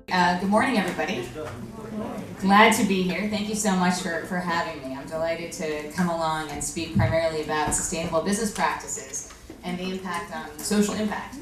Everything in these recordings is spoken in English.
Good morning, everybody. Glad to be here. Thank you so much for having me. I'm delighted to come along and speak primarily about sustainable business practices and the impact on social impact.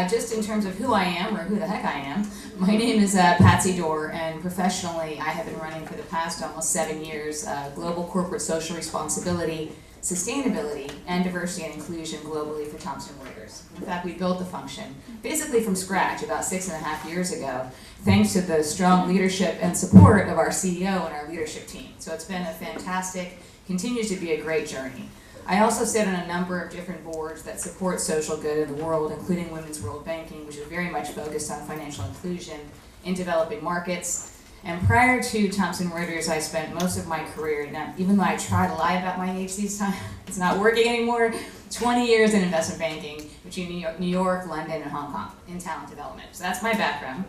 Just in terms of who I am, or who the heck I am, my name is Patsy Doerr, and professionally I have been running for the past almost 7 years global corporate social responsibility, sustainability, and diversity and inclusion globally for Thomson Reuters. In fact, we built the function basically from scratch about 6.5 years ago, thanks to the strong leadership and support of our CEO and our leadership team. So it's been a fantastic, continues to be a great journey. I also sit on a number of different boards that support social good in the world, including Women's World Banking, which is very much focused on financial inclusion in developing markets. And prior to Thomson Reuters, I spent most of my career, now even though I try to lie about my age these times, it's not working anymore, 20 years in investment banking between New York, London, and Hong Kong in talent development. So that's my background.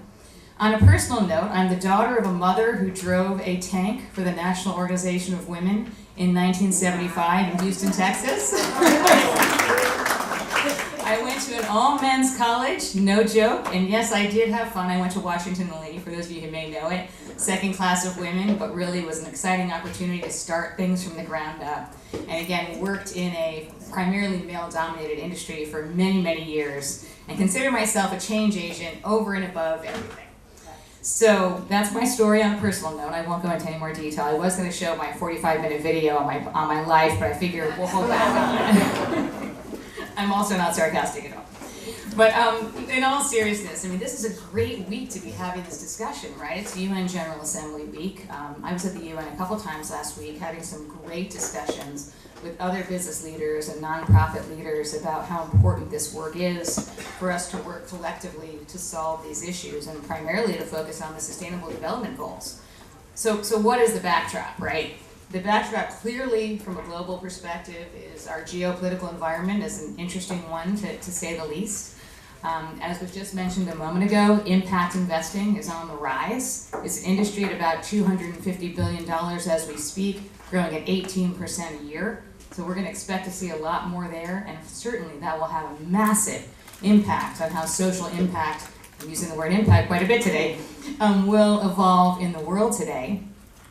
On a personal note, I'm the daughter of a mother who drove a tank for the National Organization of Women in 1975 in Houston, Texas. I went to an all-men's college, no joke, and yes, I did have fun. I went to Washington Lee, for those of you who may know it, second class of women, but really it was an exciting opportunity to start things from the ground up. And again, worked in a primarily male-dominated industry for many, many years, and consider myself a change agent over and above everything. So that's my story on a personal note. I won't go into any more detail. I was going to show my 45-minute video on my life, but I figure we'll hold back on it. I'm also not sarcastic at all. But in all seriousness, I mean, this is a great week to be having this discussion, right? It's UN General Assembly week. I was at the UN a couple times last week having some great discussions with other business leaders and nonprofit leaders about how important this work is for us to work collectively to solve these issues, and primarily to focus on the Sustainable Development Goals. So what is the backdrop, right? The backdrop clearly from a global perspective is our geopolitical environment is an interesting one to say the least. As was just mentioned a moment ago, impact investing is on the rise. It's an industry at about $250 billion as we speak, growing at 18% a year. So we're going to expect to see a lot more there, and certainly that will have a massive impact on how social impact, I'm using the word impact quite a bit today, will evolve in the world today.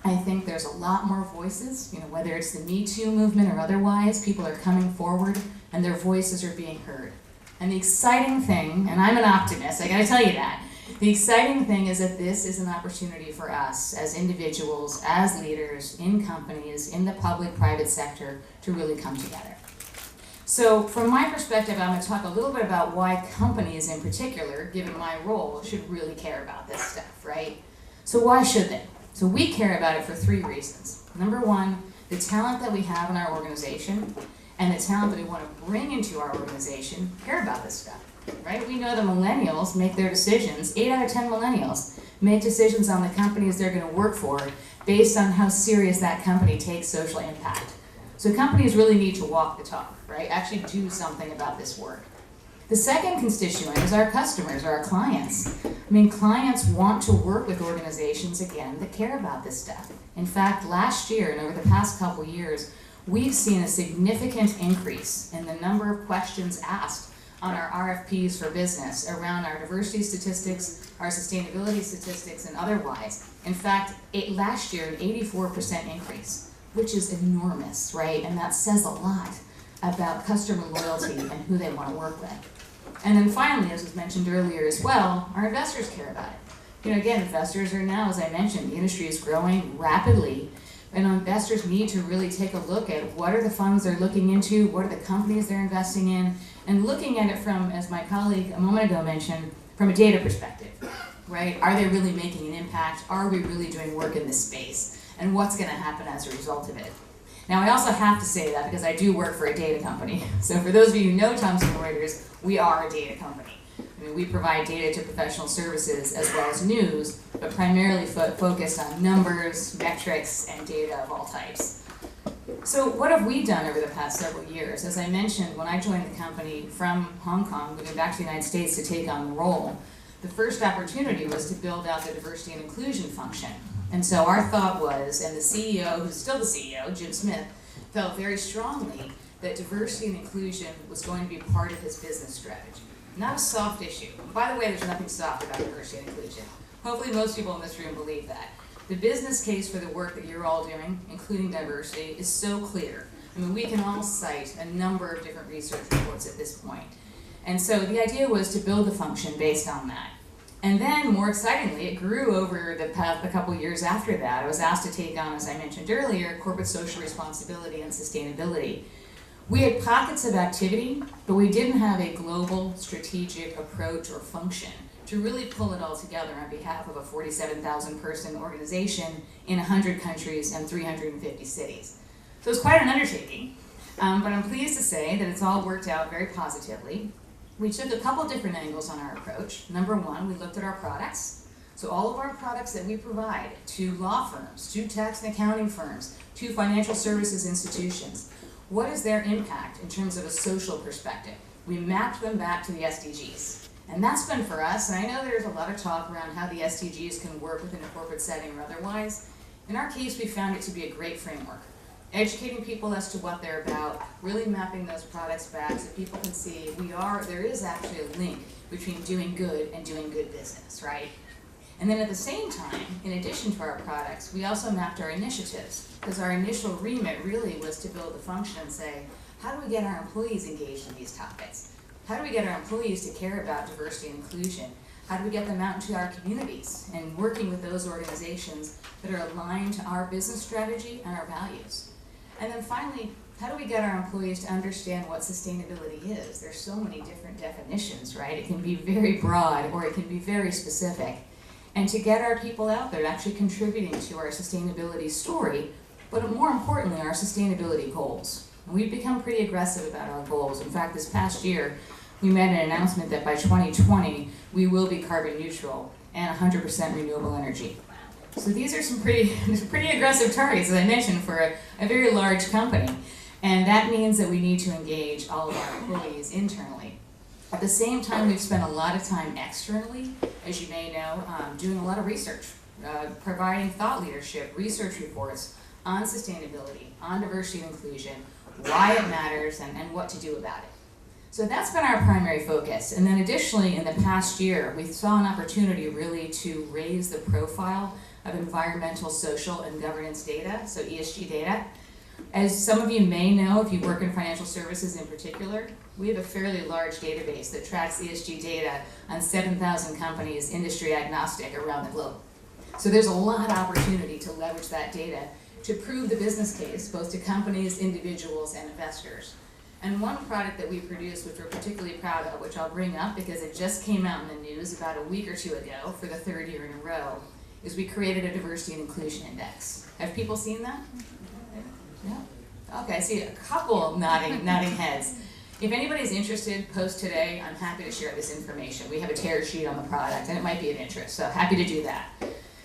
I think there's a lot more voices, whether it's the Me Too movement or otherwise, people are coming forward and their voices are being heard. And the exciting thing, and I'm an optimist, I gotta tell you that, the exciting thing is that this is an opportunity for us as individuals, as leaders, in companies, in the public-private sector, to really come together. So from my perspective, I'm going to talk a little bit about why companies in particular, given my role, should really care about this stuff, right? So why should they? So we care about it for 3 reasons. Number one, the talent that we have in our organization and the talent that we want to bring into our organization care about this stuff. Right? We know the millennials make their decisions, 8 out of 10 millennials make decisions on the companies they're going to work for based on how serious that company takes social impact. So companies really need to walk the talk, right? Actually do something about this work. The second constituent is our customers, or our clients. I mean, clients want to work with organizations, again, that care about this stuff. In fact, last year and over the past couple years, we've seen a significant increase in the number of questions asked on our RFPs for business around our diversity statistics, our sustainability statistics, and otherwise. In fact, last year, an 84% increase, which is enormous, right? And that says a lot about customer loyalty and who they want to work with. And then finally, as was mentioned earlier as well, our investors care about it. Again, investors are now, as I mentioned, the industry is growing rapidly, and investors need to really take a look at what are the funds they're looking into, what are the companies they're investing in, and looking at it from, as my colleague a moment ago mentioned, from a data perspective, right? Are they really making an impact? Are we really doing work in this space? And what's going to happen as a result of it? Now, I also have to say that because I do work for a data company. So for those of you who know Thomson Reuters, we are a data company. I mean, we provide data to professional services as well as news, but primarily focused on numbers, metrics, and data of all types. So what have we done over the past several years? As I mentioned, when I joined the company from Hong Kong, moving back to the United States to take on the role, the first opportunity was to build out the diversity and inclusion function. And so our thought was, and the CEO, who's still the CEO, Jim Smith, felt very strongly that diversity and inclusion was going to be part of his business strategy. Not a soft issue. By the way, there's nothing soft about diversity and inclusion. Hopefully most people in this room believe that. The business case for the work that you're all doing, including diversity, is so clear. I mean, we can all cite a number of different research reports at this point. And so the idea was to build a function based on that. And then, more excitingly, it grew over the couple years after that. I was asked to take on, as I mentioned earlier, corporate social responsibility and sustainability. We had pockets of activity, but we didn't have a global strategic approach or function to really pull it all together on behalf of a 47,000 person organization in 100 countries and 350 cities. So it's quite an undertaking, but I'm pleased to say that it's all worked out very positively. We took a couple different angles on our approach. Number one, we looked at our products. So all of our products that we provide to law firms, to tax and accounting firms, to financial services institutions, what is their impact in terms of a social perspective? We mapped them back to the SDGs. And that's been for us, and I know there's a lot of talk around how the SDGs can work within a corporate setting or otherwise. In our case, we found it to be a great framework. Educating people as to what they're about, really mapping those products back so people can see there is actually a link between doing good and doing good business, right? And then at the same time, in addition to our products, we also mapped our initiatives, because our initial remit really was to build a function and say, how do we get our employees engaged in these topics? How do we get our employees to care about diversity and inclusion? How do we get them out into our communities and working with those organizations that are aligned to our business strategy and our values? And then finally, how do we get our employees to understand what sustainability is? There's so many different definitions, right? It can be very broad or it can be very specific. And to get our people out there actually contributing to our sustainability story, but more importantly, our sustainability goals. And we've become pretty aggressive about our goals. In fact, this past year, we made an announcement that by 2020, we will be carbon neutral and 100% renewable energy. So these are some pretty aggressive targets, as I mentioned, for a very large company. And that means that we need to engage all of our employees internally. At the same time, we've spent a lot of time externally, as you may know, doing a lot of research, providing thought leadership, research reports on sustainability, on diversity and inclusion, why it matters, and what to do about it. So that's been our primary focus. And then additionally, in the past year, we saw an opportunity really to raise the profile of environmental, social, and governance data, so ESG data. As some of you may know, if you work in financial services in particular, we have a fairly large database that tracks ESG data on 7,000 companies, industry agnostic, around the globe. So there's a lot of opportunity to leverage that data to prove the business case, both to companies, individuals, and investors. And one product that we produced, which we're particularly proud of, which I'll bring up because it just came out in the news about a week or two ago for the third year in a row, is we created a diversity and inclusion index. Have people seen that? Yeah. Okay, I see a couple nodding heads. If anybody's interested, post today. I'm happy to share this information. We have a tear sheet on the product, and it might be of interest, so happy to do that.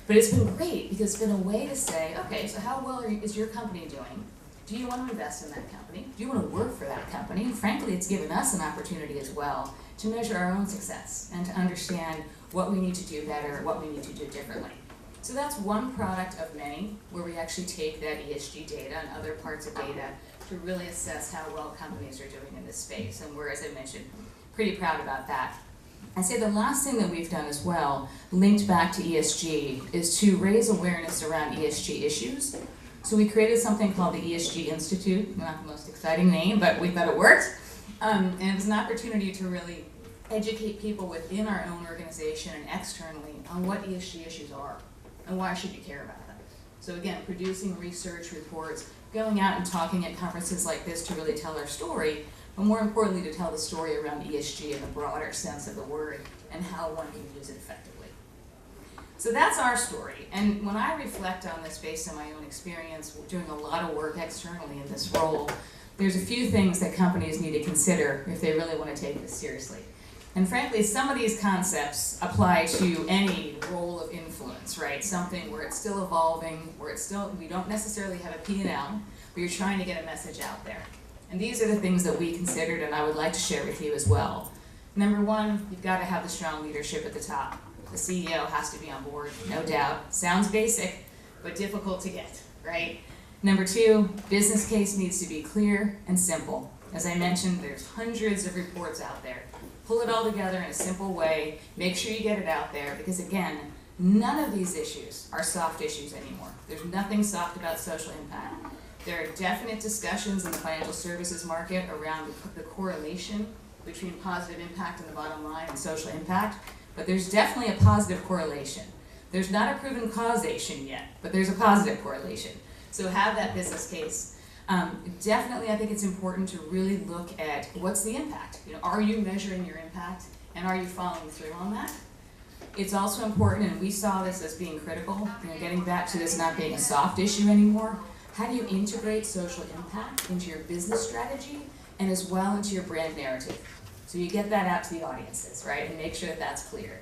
But it's been great because it's been a way to say, okay, so how well is your company doing? Do you want to invest in that company? Do you want to work for that company? And frankly, it's given us an opportunity as well to measure our own success and to understand what we need to do better, what we need to do differently. So that's one product of many where we actually take that ESG data and other parts of data to really assess how well companies are doing in this space. And we're, as I mentioned, pretty proud about that. I'd say the last thing that we've done as well, linked back to ESG, is to raise awareness around ESG issues. So we created something called the Esg Institute, not the most exciting name, but we thought it worked. And it was an opportunity to really educate people within our own organization and externally on what ESG issues are and why should you care about them. So again, producing research reports, going out and talking at conferences like this to really tell our story, but more importantly to tell the story around ESG in the broader sense of the word and how one can use it effectively. So that's our story, and when I reflect on this based on my own experience doing a lot of work externally in this role, there's a few things that companies need to consider if they really want to take this seriously. And frankly, some of these concepts apply to any role of influence, right? Something where it's still evolving, where it's still, we don't necessarily have a P&L, but you're trying to get a message out there. And these are the things that we considered and I would like to share with you as well. Number one, you've got to have the strong leadership at the top. The CEO has to be on board, no doubt. Sounds basic, but difficult to get, right? Number two, business case needs to be clear and simple. As I mentioned, there's hundreds of reports out there. Pull it all together in a simple way, make sure you get it out there, because again, None of these issues are soft issues anymore. There's nothing soft about social impact. There are definite discussions in the financial services market around the correlation between positive impact in the bottom line and social impact, but there's definitely a positive correlation. There's not a proven causation yet, but there's a positive correlation. So have that business case. Definitely, I think it's important to really look at what's the impact. Are you measuring your impact, and are you following through on that? It's also important, and we saw this as being critical, getting back to this not being a soft issue anymore. How do you integrate social impact into your business strategy and as well into your brand narrative? So you get that out to the audiences, right, and make sure that that's clear.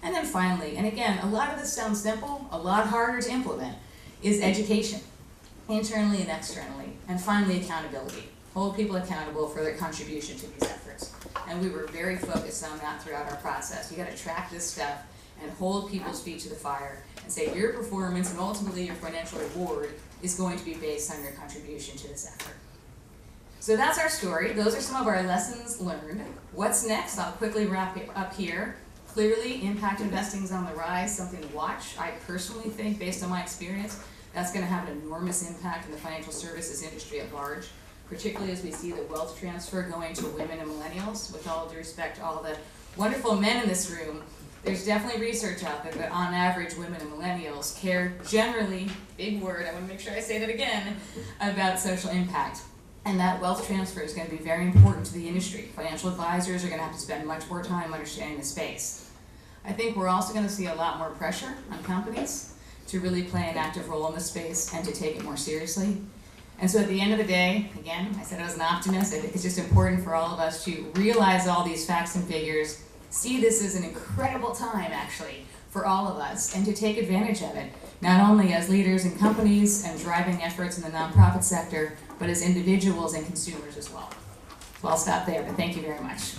And then finally, and again, a lot of this sounds simple, a lot harder to implement, is education, internally and externally. And finally, accountability. Hold people accountable for their contribution to these efforts. And we were very focused on that throughout our process. You got to track this stuff and hold people's feet to the fire and say your performance and ultimately your financial reward is going to be based on your contribution to this effort. So that's our story. Those are some of our lessons learned. What's next? I'll quickly wrap it up here. Clearly, impact investing is on the rise, something to watch. I personally think, based on my experience, that's going to have an enormous impact in the financial services industry at large, particularly as we see the wealth transfer going to women and millennials. With all due respect to all the wonderful men in this room, there's definitely research out there that on average women and millennials care generally, big word, I want to make sure I say that again, about social impact. And that wealth transfer is going to be very important to the industry. Financial advisors are going to have to spend much more time understanding the space. I think we're also going to see a lot more pressure on companies to really play an active role in the space and to take it more seriously. And so at the end of the day, again, I said I was an optimist. I think it's just important for all of us to realize all these facts and figures, see this as an incredible time, actually, for all of us, and to take advantage of it, not only as leaders in companies and driving efforts in the nonprofit sector, but as individuals and consumers as well. So I'll stop there, but thank you very much.